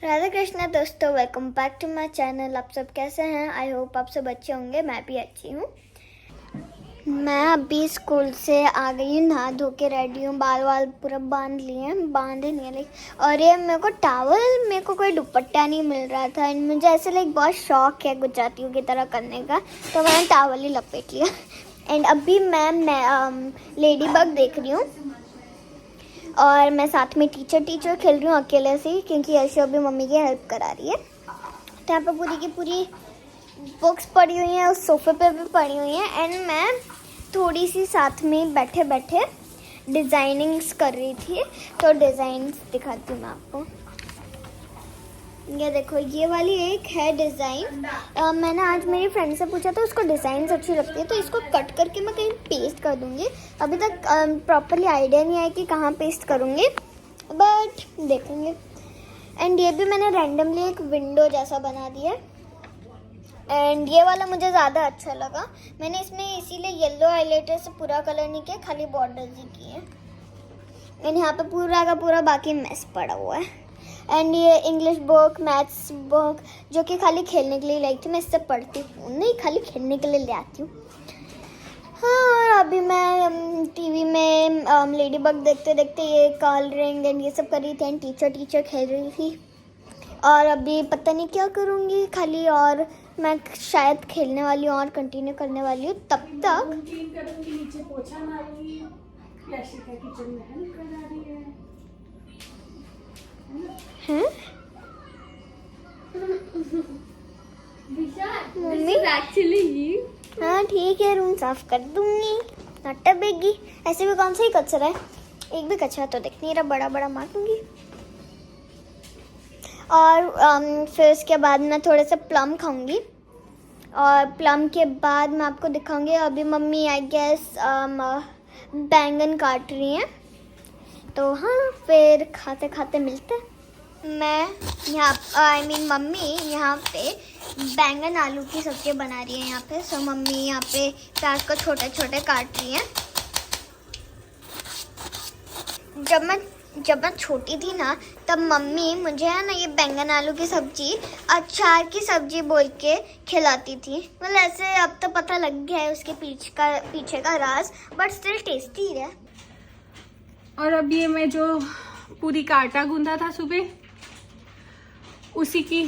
राधा कृष्णा दोस्तों, welcome back to my channel. आप सब कैसे हैं? आई होप आप सब अच्छे होंगे। मैं भी अच्छी हूँ। मैं अभी स्कूल से आ गई हूँ, नहा धो के रेडी हूँ, बाल वाल पूरा बांध लिए हैं, बांधे नहीं है लेकिन। और ये मेरे को टावल, मेरे को कोई दुपट्टा नहीं मिल रहा था एंड मुझे ऐसे बहुत शौक है गुजरातियों की तरह करने का, तो मैंने टावल ही लपेट लिया। एंड अभी मैं लेडी बग देख रही हूँ और मैं साथ में टीचर खेल रही हूँ अकेले से ही, क्योंकि यशो भी मम्मी की हेल्प करा रही है। तो यहाँ पर पूरी की पूरी बुक्स पड़ी हुई हैं, उस सोफे पे भी पड़ी हुई हैं एंड मैं थोड़ी सी साथ में बैठे बैठे डिज़ाइनिंग्स कर रही थी। तो डिज़ाइंस दिखाती हूँ मैं आपको। ये देखो, ये वाली एक है डिज़ाइन। मैंने आज मेरी फ्रेंड से पूछा था, उसको डिज़ाइंस अच्छी लगती है, तो इसको कट करके मैं कहीं पेस्ट कर दूँगी। अभी तक प्रॉपरली आइडिया नहीं आया कि कहाँ पेस्ट करूँगी, बट देखेंगे। एंड ये भी मैंने रैंडमली एक विंडो जैसा बना दिया एंड ये वाला मुझे ज़्यादा अच्छा लगा। मैंने इसमें इसीलिए येलो हाइलाइटर से पूरा कलर नहीं किया, खाली बॉर्डर्स ही किए। एंड यहाँ पे पूरा का पूरा बाकी मेस पड़ा हुआ है। एंड ये इंग्लिश बुक, मैथ्स बुक, जो कि खाली खेलने के लिए लाई थी, मैं इससे पढ़ती हूँ नहीं, खाली खेलने के लिए ले आती हूँ। हाँ, और अभी मैं टीवी में लेडी बग देखते देखते ये कॉल रिंग एंड ये सब कर रही थी एंड टीचर खेल रही थी। और अभी पता नहीं क्या करूँगी खाली, और मैं शायद खेलने वाली हूँ और कंटिन्यू करने वाली हूँ। तब तक नीचे पोछा मारूंगी, याशिका किचन में हेल्प करा रही है। मम्मी एक्चुअली हाँ ठीक है, रूम साफ कर दूंगी, नट्टा बेगी। ऐसे भी कौन सा ही कचरा है, एक भी कचरा तो दिख नहीं रहा, बड़ा बड़ा मार दूंगी। और फिर उसके बाद मैं थोड़े से प्लम खाऊंगी और प्लम के बाद मैं आपको दिखाऊंगी। अभी मम्मी आई गेस बैंगन काट रही हैं, तो हाँ फिर खाते खाते मिलते हैं। मैं यहाँ मम्मी यहाँ पे बैंगन आलू की सब्जी बना रही है यहाँ पे। सो मम्मी यहाँ पे प्याज को छोटे छोटे काट रही हैं। जब मैं छोटी थी ना, तब मम्मी मुझे है ना ये बैंगन आलू की सब्जी अचार की सब्जी बोल के खिलाती थी। मतलब ऐसे अब तो पता लग गया है उसके पीछे का राज, बट स्टिल टेस्टी है। और अब ये मैं जो पूरी का आटा गूंदा था सुबह, उसी की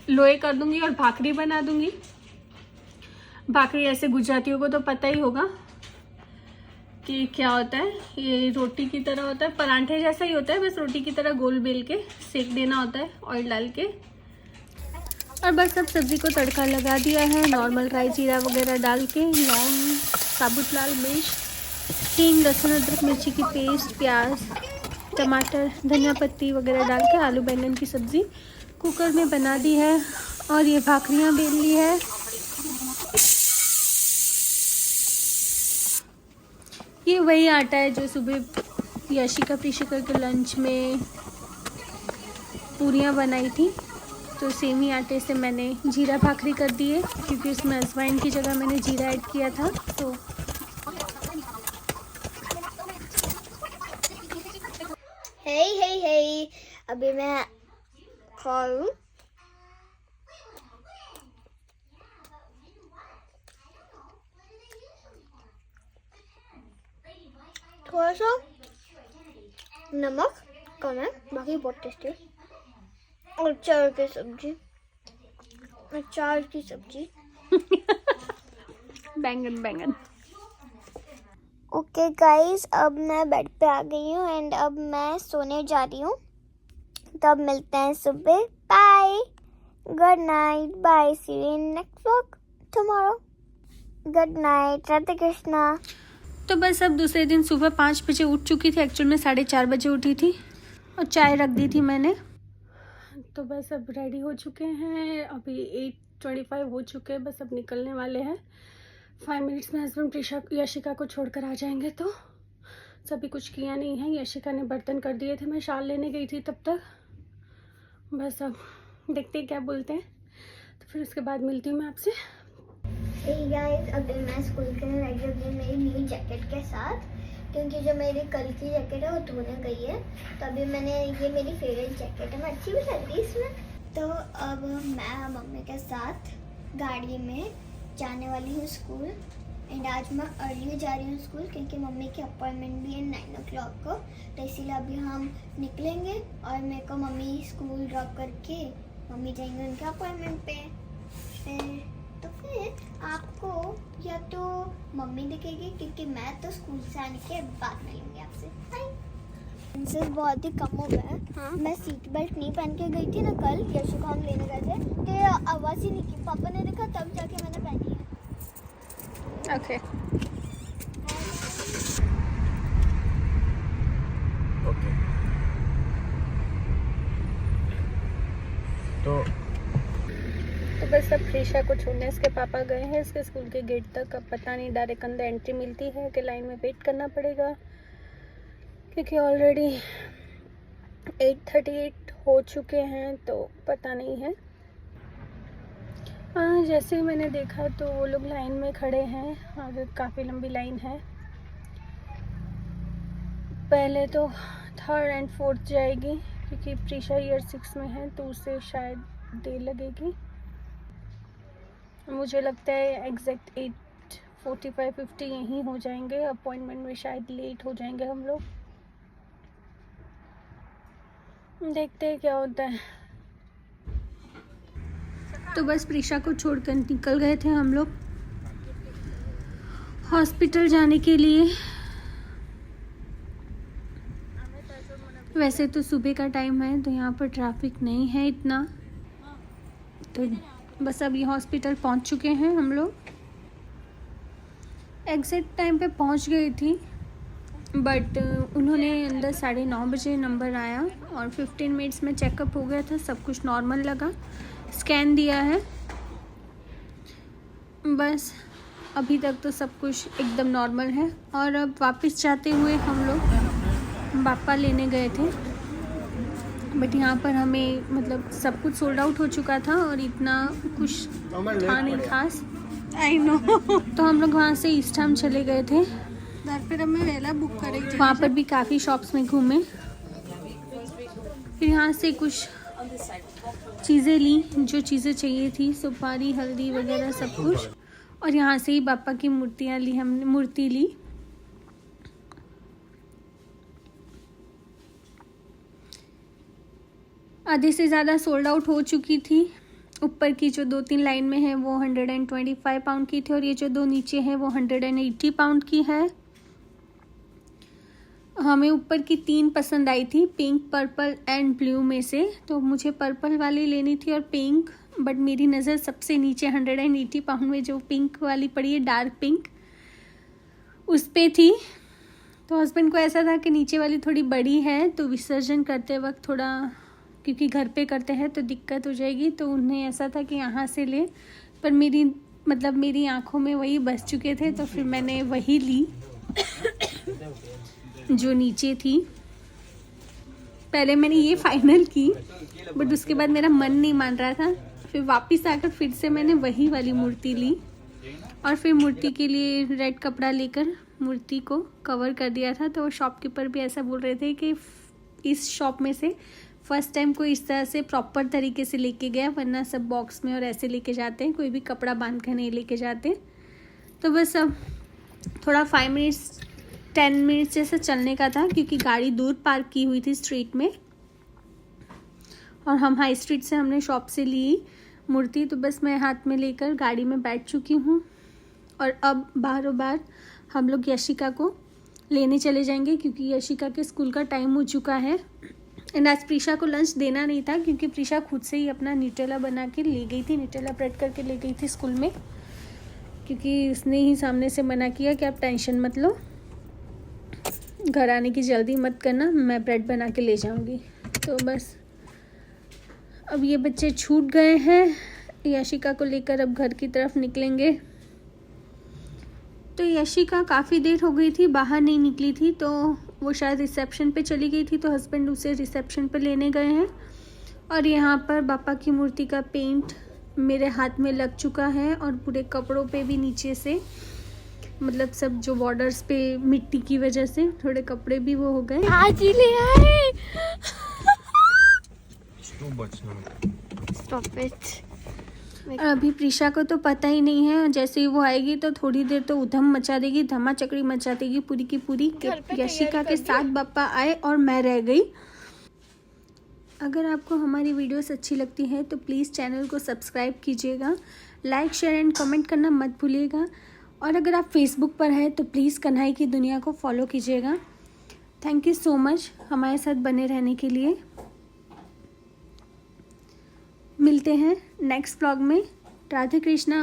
लोई कर दूंगी और भाकरी बना दूंगी। भाकरी ऐसे गुजरातियों को तो पता ही होगा कि क्या होता है। ये रोटी की तरह होता है, परांठे जैसा ही होता है, बस रोटी की तरह गोल बेल के सेक देना होता है ऑयल डाल के। और बस अब सब्जी को तड़का लगा दिया है, नॉर्मल राई जीरा वगैरह डाल के, लौंग, साबुत लाल मिर्च, हींग, लहसुन अदरक मिर्ची की पेस्ट, प्याज, टमाटर, धनिया पत्ती वगैरह डाल के आलू बैंगन की सब्ज़ी कुकर में बना दी है। और ये भाकरियाँ बेल ली है। ये वही आटा है जो सुबह यशिका प्रीशिका के लंच में पूरियाँ बनाई थी, तो सेम ही आटे से मैंने जीरा भाकरी कर दी है, क्योंकि उसमें अजवाइन की जगह मैंने जीरा ऐड किया था। तो हे अभी मैं खाऊं। थोड़ा सा नमक कम है, बाकी बहुत टेस्टी है। और अचार की सब्जी बैंगन। ओके गाइस, अब मैं बेड पे आ गई हूँ एंड अब मैं सोने जा रही हूँ। तब मिलते हैं सुबह। Bye, good night, bye, see you in next vlog tomorrow. Good night, Radhe Krishna. तो बस अब दूसरे दिन सुबह 5 बजे उठ चुकी थी। एक्चुअल में 4:30 बजे उठी थी और चाय रख दी थी मैंने। तो बस अब रेडी हो चुके हैं, अभी 8:25 हो चुके हैं, बस अब निकलने वाले हैं। 5 मिनट्स में हस्बैंड यशिका को छोड़कर आ जाएंगे। तो सभी कुछ किया नहीं है, यशिका ने बर्तन कर दिए थे, मैं शाल लेने गई थी तब तक। बस अब देखते हैं क्या बोलते हैं, तो फिर उसके बाद मिलती हूँ मैं आपसे। Hey guys, अभी मैं स्कूल के लिए रेडी हो गई मेरी न्यू जैकेट के साथ क्योंकि जो मेरी कल की जैकेट है वो धोने गई है, तो अभी मैंने ये मेरी फेवरेट जैकेट है, मैं अच्छी भी लग रही इसमें। तो अब मैं मम्मी के साथ गाड़ी में जाने वाली हूँ स्कूल। एंड आज मैं अर्ली जा रही हूँ स्कूल क्योंकि मम्मी की अपॉइंटमेंट भी है 9 o'clock को, तो इसीलिए अभी हम निकलेंगे और मेरे को मम्मी स्कूल ड्रॉप करके मम्मी जाएंगे उनके अपॉइंटमेंट पे। फिर आपको या तो मम्मी दिखेगी क्योंकि मैं तो स्कूल से आने के बाद मिलूंगी आपसे। बाय। बहुत ही कम हो गया है। हाँ? मैं सीट बेल्ट नहीं पहन के गई थी ना कल, यशु को हम लेने गए थे, तो आवाज़ ही नहीं की, पापा ने देखा तब जाके मैंने पहनी है। ओके ओके तो बस अब प्रीशा को छोड़ने इसके पापा गए हैं इसके स्कूल के गेट तक। अब पता नहीं डायरेक्ट अंदर एंट्री मिलती है कि लाइन में वेट करना पड़ेगा, क्योंकि ऑलरेडी 8:38 हो चुके हैं, तो पता नहीं है। जैसे ही मैंने देखा तो वो लोग लाइन में खड़े हैं और काफ़ी लंबी लाइन है। पहले तो 3rd and 4th जाएगी क्योंकि प्रीशा ईयर 6 में है, तो उसे शायद देर लगेगी। मुझे लगता है एग्जैक्ट 8:45-50 यहीं हो जाएंगे। अपॉइंटमेंट में शायद लेट हो जाएंगे हम लोग, देखते हैं क्या होता है। तो बस प्रीशा को छोड़कर निकल गए थे हम लोग हॉस्पिटल जाने के लिए। वैसे तो सुबह का टाइम है तो यहाँ पर ट्रैफिक नहीं है इतना, तो बस अब ये हॉस्पिटल पहुँच चुके हैं हम लोग। एग्जैक्ट टाइम पे पहुँच गई थी, बट उन्होंने अंदर 9:30 बजे नंबर आया और 15 मिनट्स में चेकअप हो गया था, सब कुछ नॉर्मल लगा, स्कैन दिया है। बस अभी तक तो सब कुछ एकदम नॉर्मल है। और अब वापस जाते हुए हम लोग पापा लेने गए थे, बट यहाँ पर हमें मतलब सब कुछ सोल्ड आउट हो चुका था और इतना कुछ था नहीं खास। I know. तो हम लोग वहाँ से ईस्ट हम चले गए थे, फिर हमें वेला बुक करेंगे। वहाँ पर भी काफ़ी शॉप्स में घूमे, फिर यहाँ से कुछ चीज़ें ली जो चीज़ें चाहिए थी, सुपारी हल्दी वगैरह सब कुछ। और यहाँ से ही पापा की मूर्तियाँ ली, हमने मूर्ति ली। आधे से ज़्यादा सोल्ड आउट हो चुकी थी। ऊपर की जो 2-3 लाइन में है वो 125 पाउंड की थी और ये जो 2 नीचे है वो 180 पाउंड की है। हमें ऊपर की 3 पसंद आई थी, पिंक, पर्पल एंड ब्लू में से। तो मुझे पर्पल वाली लेनी थी और पिंक, बट मेरी नज़र सबसे नीचे 180 पाउंड में जो पिंक वाली पड़ी है, डार्क पिंक, उस पे थी। तो हस्बैंड को ऐसा था कि नीचे वाली थोड़ी बड़ी है तो विसर्जन करते वक्त थोड़ा, क्योंकि घर पे करते हैं तो दिक्कत हो जाएगी, तो उन्हें ऐसा था कि यहाँ से ले। पर मेरी आंखों में वही बस चुके थे, तो फिर मैंने वही ली जो नीचे थी। पहले मैंने ये फाइनल की, बट उसके बाद मेरा मन नहीं मान रहा था, फिर वापस आकर फिर से मैंने वही वाली मूर्ति ली और फिर मूर्ति के लिए रेड कपड़ा लेकर मूर्ति को कवर कर दिया था। तो वो शॉपकीपर भी ऐसा बोल रहे थे कि इस शॉप में से फर्स्ट टाइम कोई इस तरह से प्रॉपर तरीके से लेके गया, वरना सब बॉक्स में और ऐसे लेके जाते हैं, कोई भी कपड़ा बांध कर नहीं लेके जाते। तो बस अब थोड़ा 5 मिनट्स 10 मिनट्स जैसा चलने का था, क्योंकि गाड़ी दूर पार्क की हुई थी स्ट्रीट में और हम हाई स्ट्रीट से हमने शॉप से ली मूर्ति। तो बस मैं हाथ में लेकर गाड़ी में बैठ चुकी हूँ और अब बारों बार हम लोग यशिका को लेने चले जाएंगे, क्योंकि यशिका के स्कूल का टाइम हो चुका है। एंड आज प्रीशा को लंच देना नहीं था, क्योंकि प्रीशा खुद से ही अपना न्यूटेला बना के ले गई थी, न्यूटेला ब्रेड करके ले गई थी स्कूल में, क्योंकि उसने ही सामने से मना किया कि आप टेंशन मत लो, घर आने की जल्दी मत करना, मैं ब्रेड बना के ले जाऊंगी। तो बस अब ये बच्चे छूट गए हैं, यशिका को लेकर अब घर की तरफ निकलेंगे। तो यशिका काफ़ी देर हो गई थी, बाहर नहीं निकली थी, तो वो शायद रिसेप्शन पे चली गई थी, तो हस्बैंड उसे रिसेप्शन पे लेने गए हैं। और यहाँ पर बापा की मूर्ति का पेंट मेरे हाथ में लग चुका है और पूरे कपड़ों पे भी नीचे से मतलब सब जो बॉर्डर्स पे मिट्टी की वजह से थोड़े कपड़े भी वो हो गए। आज ही ले आए। Stop it. और अभी प्रीशा को तो पता ही नहीं है, जैसे ही वो आएगी तो थोड़ी देर तो उधम मचा देगी, धमा चकड़ी मचा देगी पूरी की पूरी। यशिका के साथ पापा आए और मैं रह गई। अगर आपको हमारी वीडियोस अच्छी लगती है तो प्लीज़ चैनल को सब्सक्राइब कीजिएगा, लाइक शेयर एंड कमेंट करना मत भूलिएगा। और अगर आप फेसबुक पर हैं तो प्लीज़ कन्हाई की दुनिया को फॉलो कीजिएगा। थैंक यू सो मच हमारे साथ बने रहने के लिए। मिलते हैं नेक्स्ट व्लॉग में। राधे कृष्णा।